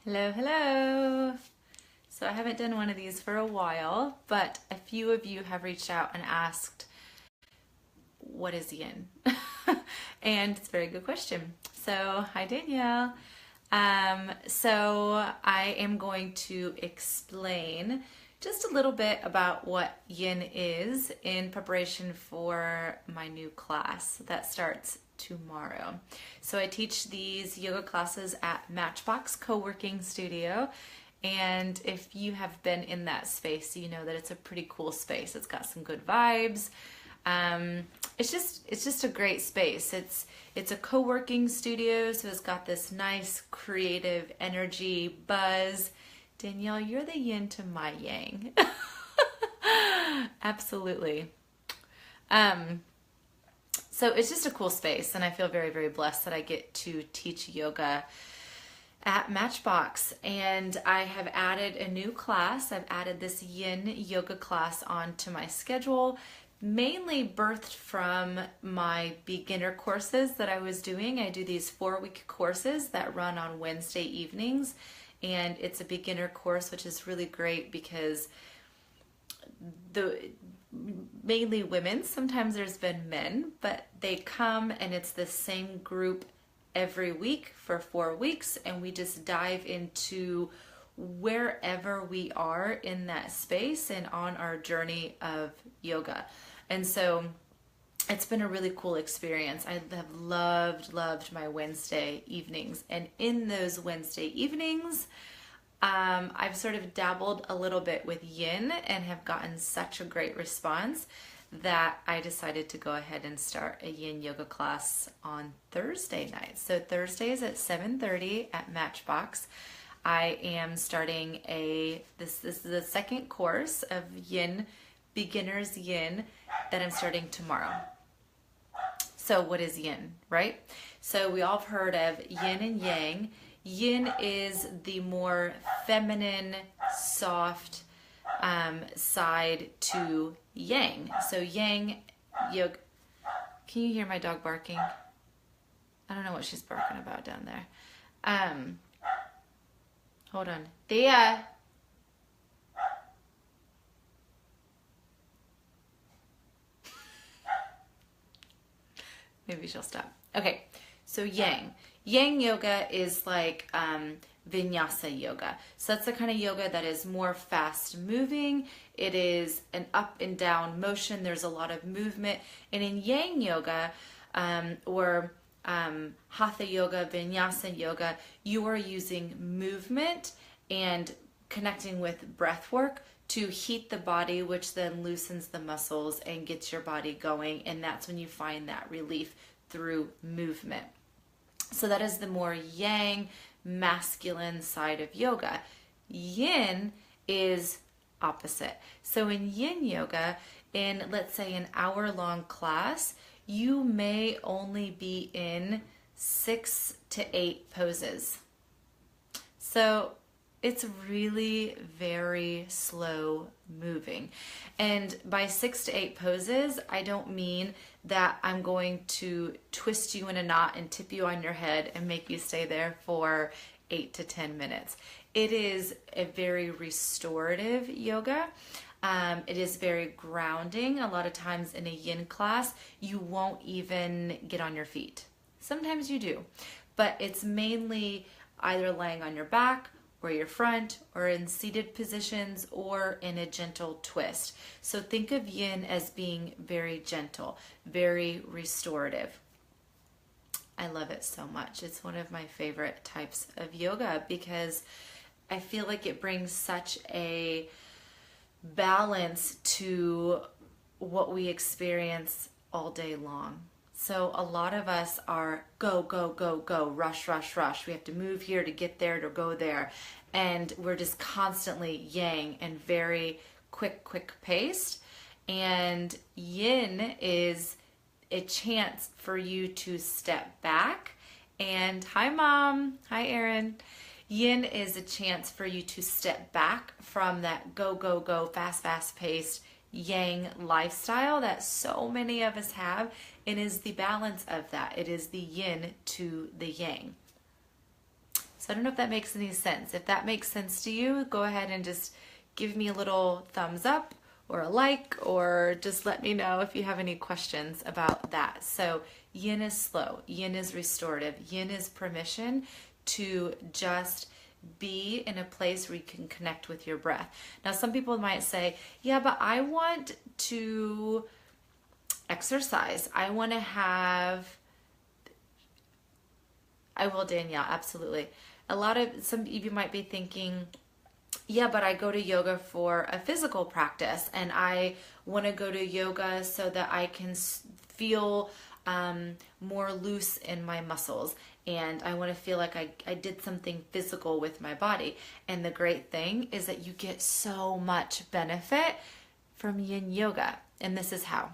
Hello, hello. So I haven't done one of these for a while, but a few of you have reached out and asked, what is yin? And it's a very good question. So, hi Danielle. So I am going to explain just a little bit about what yin is in preparation for my new class that starts tomorrow. So I teach these yoga classes at Matchbox Co-working Studio. And if you have been in that space, you know that it's a pretty cool space. It's got some good vibes. It's just a great space. It's a co-working studio, so it's got this nice creative energy buzz. Danielle, you're the yin to my yang. Absolutely. So it's just a cool space, and I feel very, very blessed that I get to teach yoga at Matchbox. And I have added a new class. I've added this yin yoga class onto my schedule, mainly birthed from my beginner courses that I was doing. I do these 4-week courses that run on Wednesday evenings, and it's a beginner course, which is really great because mainly women, sometimes there's been men, but they come and it's the same group every week for 4 weeks, and we just dive into wherever we are in that space and on our journey of yoga. And so it's been a really cool experience. I have loved my Wednesday evenings. And in those Wednesday evenings, I've sort of dabbled a little bit with yin and have gotten such a great response that I decided to go ahead and start a yin yoga class on Thursday night. So Thursdays at 7:30 at Matchbox. I am starting this is the second course of yin, beginner's yin, that I'm starting tomorrow. So what is yin, right? So we all have heard of yin and yang. Yin is the more feminine, soft side to yang. So yang yoga. Can you hear my dog barking? I don't know what she's barking about down there. Hold on. Thea. Maybe she'll stop. Okay, so yang. Yang yoga is like vinyasa yoga. So that's the kind of yoga that is more fast moving. It is an up and down motion. There's a lot of movement. And in yang yoga or hatha yoga, vinyasa yoga, you are using movement and connecting with breath work to heat the body, which then loosens the muscles and gets your body going. And that's when you find that relief through movement. So that is the more yang, masculine side of yoga. Yin is opposite. So in yin yoga, in let's say an hour-long class, you may only be in 6 to 8 poses. So it's really very slow moving. And by 6 to 8 poses, I don't mean that I'm going to twist you in a knot and tip you on your head and make you stay there for 8 to 10 minutes. It is a very restorative yoga. It is very grounding. A lot of times in a yin class, you won't even get on your feet. Sometimes you do, but it's mainly either laying on your back or your front, or in seated positions, or in a gentle twist. So think of yin as being very gentle, very restorative. I love it so much. It's one of my favorite types of yoga because I feel like it brings such a balance to what we experience all day long. So a lot of us are go, go, go, go, rush, rush, rush. We have to move here to get there, to go there. And we're just constantly yang and very quick paced. And yin is a chance for you to step back. And hi, Mom. Hi, Erin. Yin is a chance for you to step back from that go, go, go, fast paced yang lifestyle that so many of us have. It is the balance of that. It is the yin to the yang. So I don't know if that makes any sense. If that makes sense to you, go ahead and just give me a little thumbs up or a like, or just let me know if you have any questions about that. So yin is slow, yin is restorative, yin is permission to just be in a place where you can connect with your breath. Now, some people might say, yeah, but I want to exercise. I will, Danielle, absolutely. Some of you might be thinking, yeah, but I go to yoga for a physical practice, and I want to go to yoga so that I can feel more loose in my muscles, and I want to feel like I did something physical with my body. And the great thing is that you get so much benefit from yin yoga, and this is how.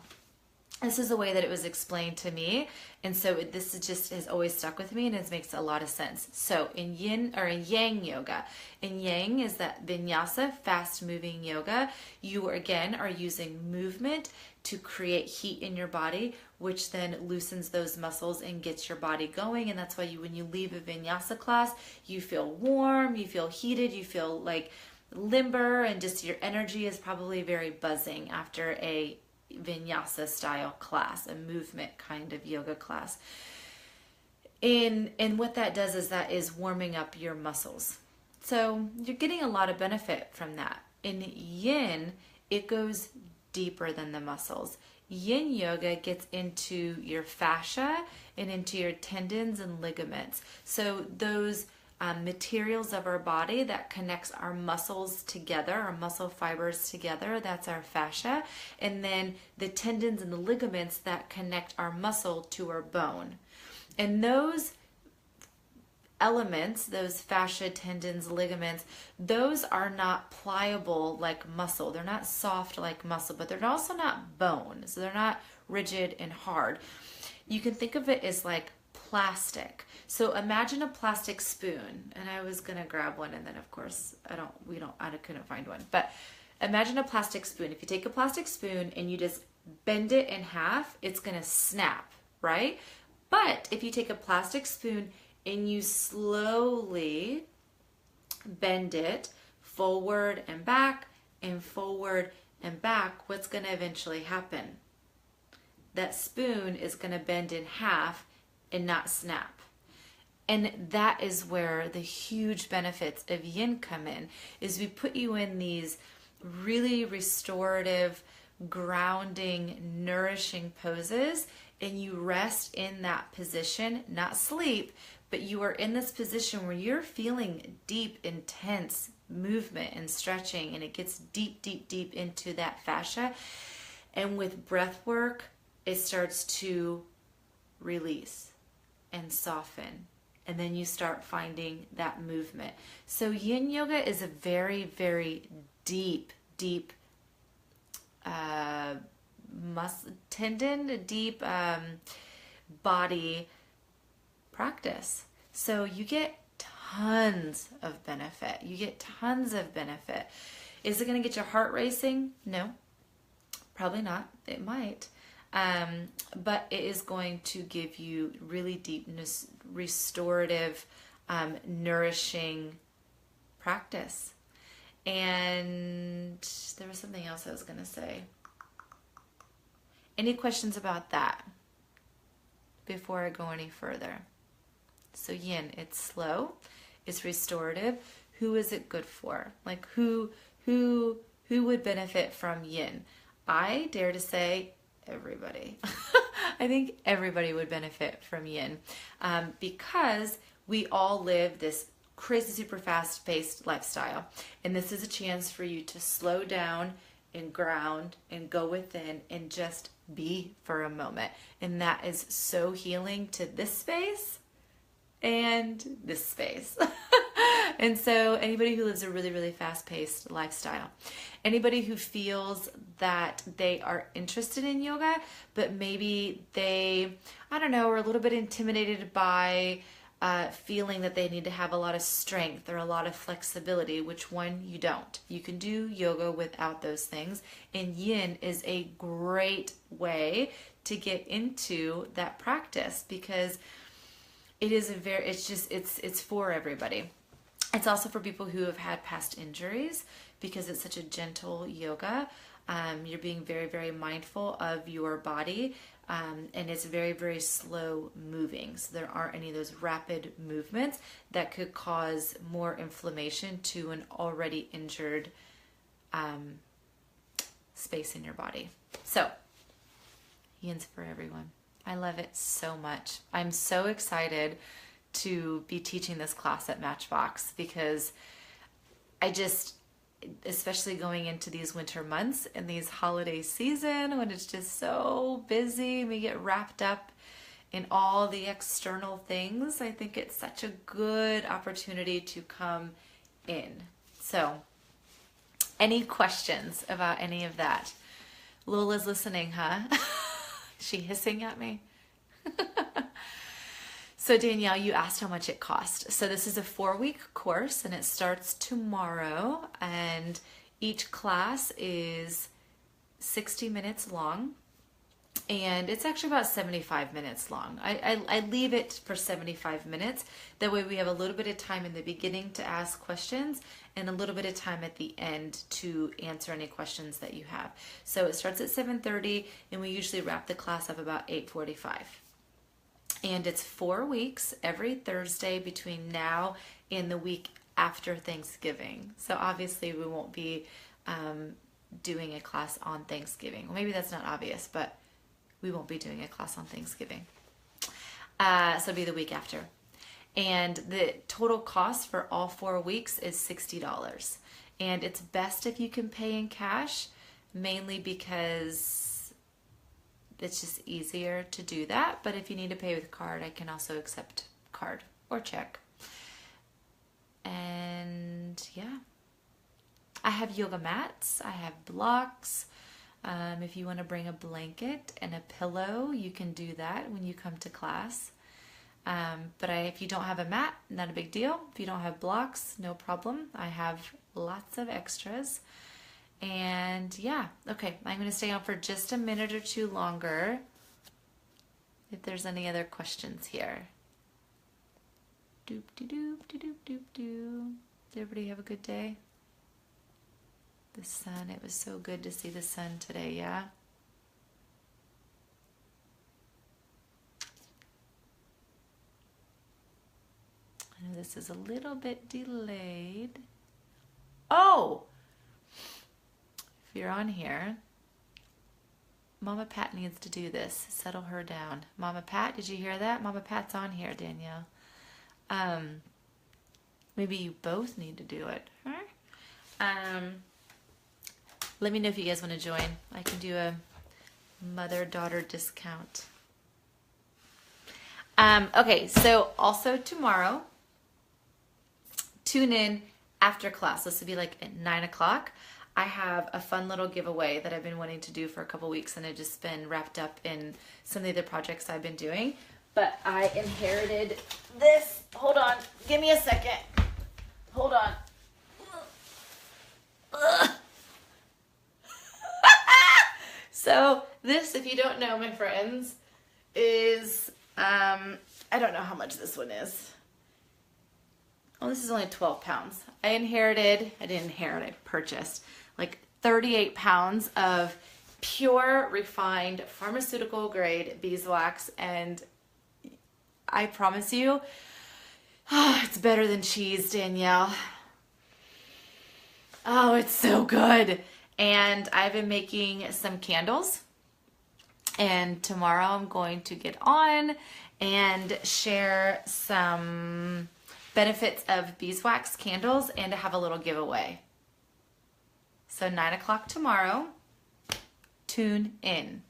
This is the way that it was explained to me, and so this is just has always stuck with me, and it makes a lot of sense. So in yin or in yang yoga, in yang is that vinyasa, fast-moving yoga. You again are using movement to create heat in your body, which then loosens those muscles and gets your body going. And that's why when you leave a vinyasa class, you feel warm, you feel heated, you feel like limber, and just your energy is probably very buzzing after a vinyasa style class, a movement kind of yoga class. And what that does is that is warming up your muscles. So you're getting a lot of benefit from that. In yin, it goes deeper than the muscles. Yin yoga gets into your fascia and into your tendons and ligaments. So those materials of our body that connects our muscles together, our muscle fibers together, that's our fascia. And then the tendons and the ligaments that connect our muscle to our bone. And those elements, those fascia, tendons, ligaments, those are not pliable like muscle. They're not soft like muscle, but they're also not bone. So they're not rigid and hard. You can think of it as like plastic. So imagine a plastic spoon, and I was gonna grab one, and then of course I couldn't find one. But imagine a plastic spoon. If you take a plastic spoon and you just bend it in half, it's gonna snap, right? But if you take a plastic spoon and you slowly bend it forward and back and forward and back, what's gonna eventually happen? That spoon is gonna bend in half and not snap. And that is where the huge benefits of yin come in, is we put you in these really restorative, grounding, nourishing poses, and you rest in that position, not sleep, but you are in this position where you're feeling deep, intense movement and stretching, and it gets deep, deep, deep into that fascia. And with breath work, it starts to release and soften. And then you start finding that movement. So yin yoga is a very, very deep, deep deep body practice. So you get tons of benefit. You get tons of benefit. Is it going to get your heart racing? No, probably not. It might. But it is going to give you really deep, restorative, nourishing practice. And there was something else I was going to say. Any questions about that before I go any further? So yin, it's slow, it's restorative. Who is it good for? Like who would benefit from yin? I dare to say everybody. I think everybody would benefit from yin because we all live this crazy, super fast-paced lifestyle. And this is a chance for you to slow down and ground and go within and just be for a moment. And that is so healing to this space and this space. And so anybody who lives a really, really fast-paced lifestyle, anybody who feels that they are interested in yoga, but maybe they, I don't know, are a little bit intimidated by feeling that they need to have a lot of strength or a lot of flexibility, which one you don't. You can do yoga without those things, and yin is a great way to get into that practice because it is it's for everybody. It's also for people who have had past injuries because it's such a gentle yoga. You're being very, very mindful of your body, and it's very, very slow moving. So there aren't any of those rapid movements that could cause more inflammation to an already injured space in your body. So, YIN's for everyone. I love it so much. I'm so excited to be teaching this class at Matchbox because especially going into these winter months and these holiday season when it's just so busy, we get wrapped up in all the external things. I think it's such a good opportunity to come in. So, any questions about any of that? Lola's listening, huh? She hissing at me? So Danielle, you asked how much it cost. So this is a 4-week course and it starts tomorrow, and each class is 60 minutes long, and it's actually about 75 minutes long. I leave it for 75 minutes. That way we have a little bit of time in the beginning to ask questions and a little bit of time at the end to answer any questions that you have. So it starts at 7:30 and we usually wrap the class up about 8:45. And it's 4 weeks, every Thursday between now and the week after Thanksgiving. So obviously we won't be doing a class on Thanksgiving. Well, maybe that's not obvious, but we won't be doing a class on Thanksgiving. So it'll be the week after. And the total cost for all 4 weeks is $60. And it's best if you can pay in cash, mainly because it's just easier to do that. But if you need to pay with card, I can also accept card or check. And yeah, I have yoga mats, I have blocks. If you want to bring a blanket and a pillow, you can do that when you come to class. But if you don't have a mat, not a big deal. If you don't have blocks, no problem. I have lots of extras. And yeah, okay, I'm going to stay on for just a minute or two longer if there's any other questions here. Doop de doop de doop doop doo. Did everybody have a good day? The sun, it was so good to see the sun today, yeah? I know this is a little bit delayed. Oh! If you're on here, Mama Pat needs to do this. Settle her down. Mama Pat, did you hear that? Mama Pat's on here, Danielle. Maybe you both need to do it. Huh? Let me know if you guys want to join. I can do a mother-daughter discount. Okay, so also tomorrow, tune in after class. This will be like at 9 o'clock. I have a fun little giveaway that I've been wanting to do for a couple weeks, and I've just been wrapped up in some of the other projects I've been doing. But I inherited this. Hold on. Give me a second. Hold on. So this, if you don't know, my friends, is, I don't know how much this one is. Oh, this is only 12 pounds. I purchased like 38 pounds of pure, refined, pharmaceutical grade beeswax, and I promise you, it's better than cheese, Danielle. Oh, it's so good. And I've been making some candles, and tomorrow I'm going to get on and share some benefits of beeswax candles and to have a little giveaway. So 9 o'clock tomorrow, tune in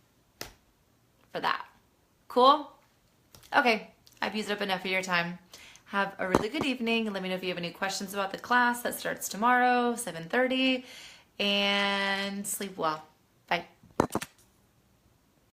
for that. Cool? Okay, I've used up enough of your time. Have a really good evening. Let me know if you have any questions about the class that starts tomorrow, 7:30, and sleep well. Bye.